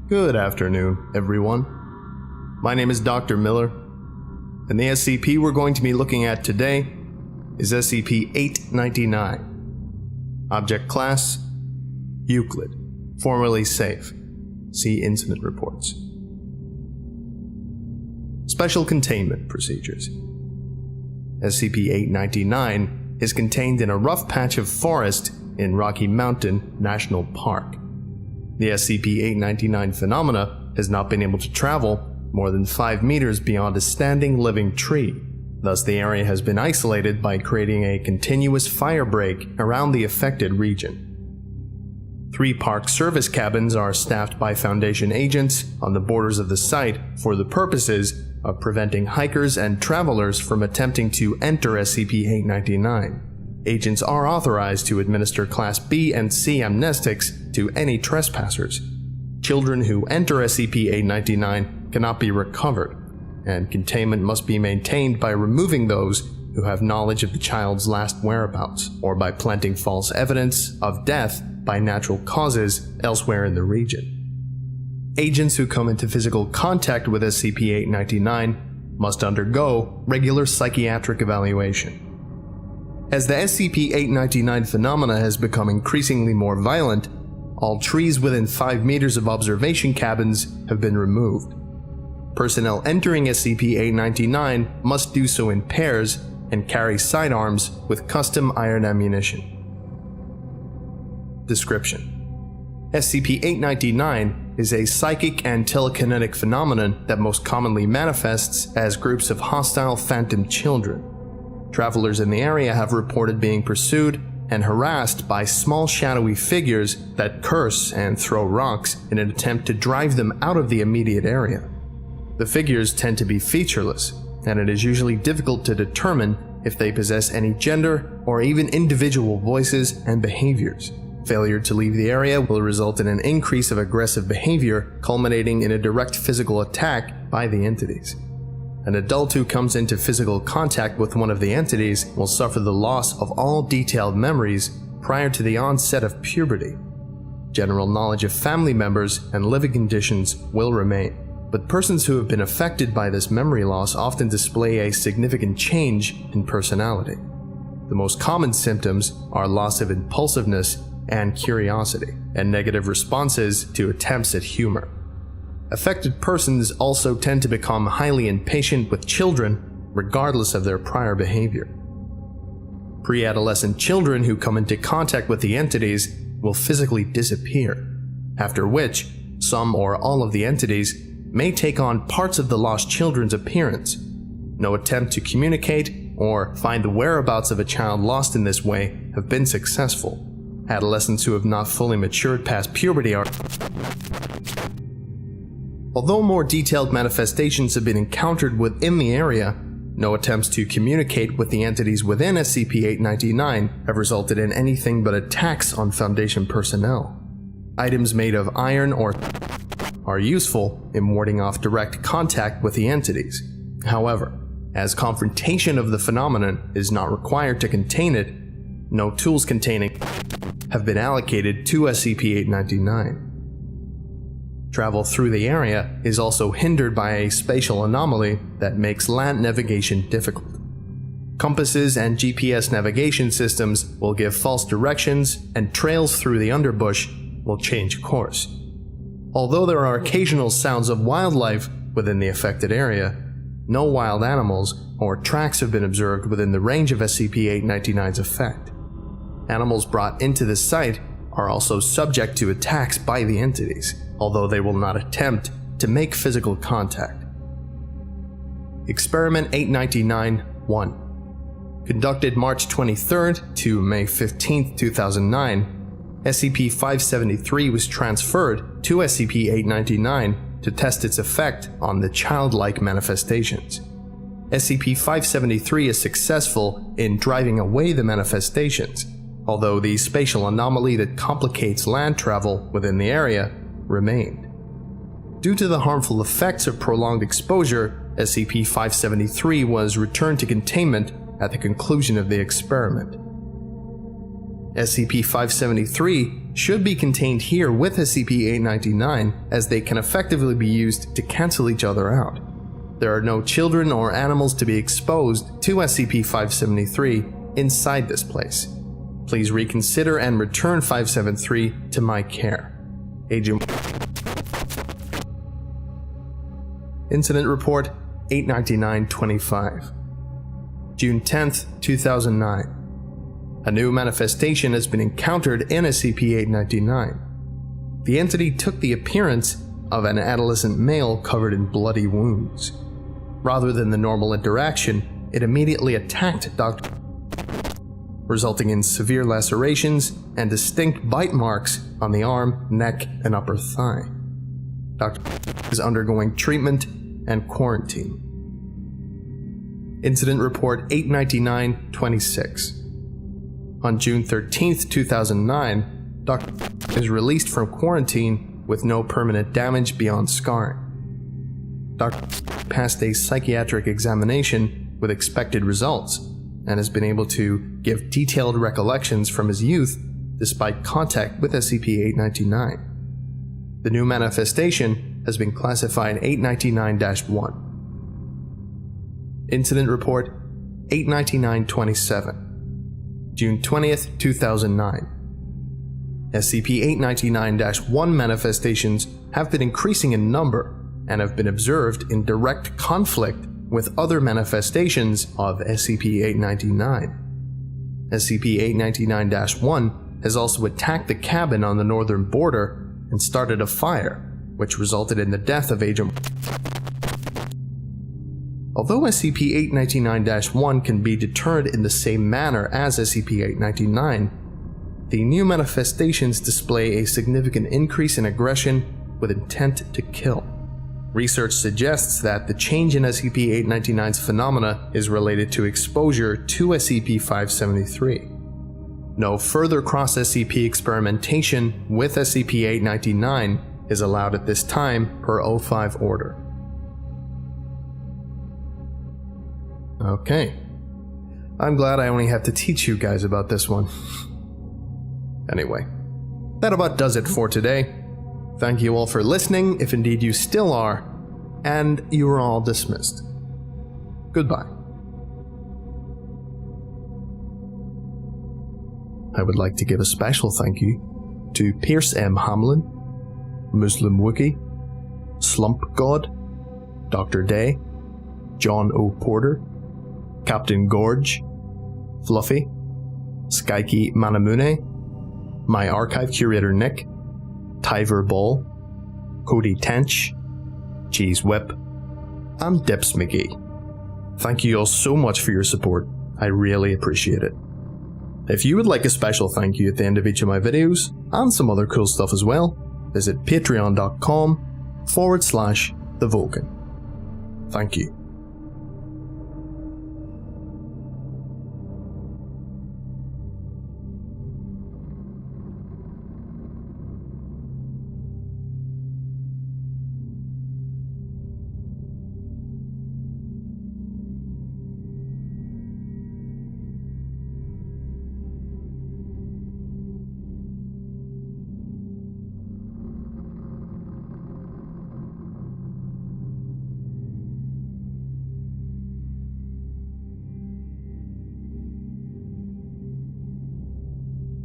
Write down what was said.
Good afternoon, everyone. My name is Dr. Miller, and the SCP we're going to be looking at today is SCP-899. Object Class: Euclid, formerly safe. See Incident Reports. Special Containment Procedures. SCP-899 is contained in a rough patch of forest in Rocky Mountain National Park. The SCP-899 phenomena has not been able to travel more than 5 meters beyond a standing living tree. Thus, the area has been isolated by creating a continuous fire break around the affected region. 3 park service cabins are staffed by Foundation agents on the borders of the site for the purposes of preventing hikers and travelers from attempting to enter SCP-899. Agents are authorized to administer Class B and C amnestics to any trespassers. Children who enter SCP-899 cannot be recovered, and containment must be maintained by removing those who have knowledge of the child's last whereabouts, or by planting false evidence of death by natural causes elsewhere in the region. Agents who come into physical contact with SCP-899 must undergo regular psychiatric evaluation. As the SCP-899 phenomena has become increasingly more violent, all trees within 5 meters of observation cabins have been removed. Personnel entering SCP-899 must do so in pairs and carry sidearms with custom iron ammunition. Description: SCP-899 is a psychic and telekinetic phenomenon that most commonly manifests as groups of hostile phantom children. Travelers in the area have reported being pursued and harassed by small shadowy figures that curse and throw rocks in an attempt to drive them out of the immediate area. The figures tend to be featureless, and it is usually difficult to determine if they possess any gender or even individual voices and behaviors. Failure to leave the area will result in an increase of aggressive behavior, culminating in a direct physical attack by the entities. An adult who comes into physical contact with one of the entities will suffer the loss of all detailed memories prior to the onset of puberty. General knowledge of family members and living conditions will remain, but persons who have been affected by this memory loss often display a significant change in personality. The most common symptoms are loss of impulsiveness and curiosity, and negative responses to attempts at humor. Affected persons also tend to become highly impatient with children, regardless of their prior behavior. Pre-adolescent children who come into contact with the entities will physically disappear, after which some or all of the entities may take on parts of the lost children's appearance. No attempt to communicate or find the whereabouts of a child lost in this way have been successful. Adolescents who have not fully matured past puberty are... Although more detailed manifestations have been encountered within the area, no attempts to communicate with the entities within SCP-899 have resulted in anything but attacks on Foundation personnel. Items made of iron or are useful in warding off direct contact with the entities. However, as confrontation of the phenomenon is not required to contain it, no tools containing have been allocated to SCP-899. Travel through the area is also hindered by a spatial anomaly that makes land navigation difficult. Compasses and GPS navigation systems will give false directions, and trails through the underbush will change course. Although there are occasional sounds of wildlife within the affected area, no wild animals or tracks have been observed within the range of SCP-899's effect. Animals brought into the site are also subject to attacks by the entities, although they will not attempt to make physical contact. Experiment 899-1. Conducted March 23rd to May 15th, 2009, SCP-573 was transferred to SCP-899 to test its effect on the childlike manifestations. SCP-573 is successful in driving away the manifestations, although the spatial anomaly that complicates land travel within the area remained. Due to the harmful effects of prolonged exposure, SCP-573 was returned to containment at the conclusion of the experiment. SCP-573 should be contained here with SCP-899, as they can effectively be used to cancel each other out. There are no children or animals to be exposed to SCP-573 inside this place. Please reconsider and return 573 to my care. Agent. Incident Report 899-25. June 10th, 2009. A new manifestation has been encountered in SCP-899. The entity took the appearance of an adolescent male covered in bloody wounds. Rather than the normal interaction, it immediately attacked Dr. resulting in severe lacerations and distinct bite marks on the arm, neck, and upper thigh. Dr. is undergoing treatment and quarantine. Incident Report 899-26. On June 13th, 2009, Dr. is released from quarantine with no permanent damage beyond scarring. Dr. passed a psychiatric examination with expected results and has been able to give detailed recollections from his youth despite contact with SCP-899. The new manifestation has been classified 899-1. Incident Report 899-27. June 20th, 2009. SCP-899-1 manifestations have been increasing in number and have been observed in direct conflict with other manifestations of SCP-899. SCP-899-1 has also attacked the cabin on the northern border and started a fire, which resulted in the death of Agent. Although SCP-899-1 can be deterred in the same manner as SCP-899, the new manifestations display a significant increase in aggression with intent to kill. Research suggests that the change in SCP-899's phenomena is related to exposure to SCP-573. No further cross-SCP experimentation with SCP-899 is allowed at this time per O5 order. Okay. I'm glad I only have to teach you guys about this one. Anyway, that about does it for today. Thank you all for listening, if indeed you still are, and you are all dismissed. Goodbye. I would like to give a special thank you to Pierce M. Hamlin, Muslim Wookie, Slump God, Dr. Day, John O. Porter, Captain Gorge, Fluffy, Skyke Manamune, my archive curator Nick, Tyver Ball, Cody Tench, Cheese Whip, and Dips McGee. Thank you all so much for your support. I really appreciate it. If you would like a special thank you at the end of each of my videos, and some other cool stuff as well, visit patreon.com/TheVulcan. Thank you.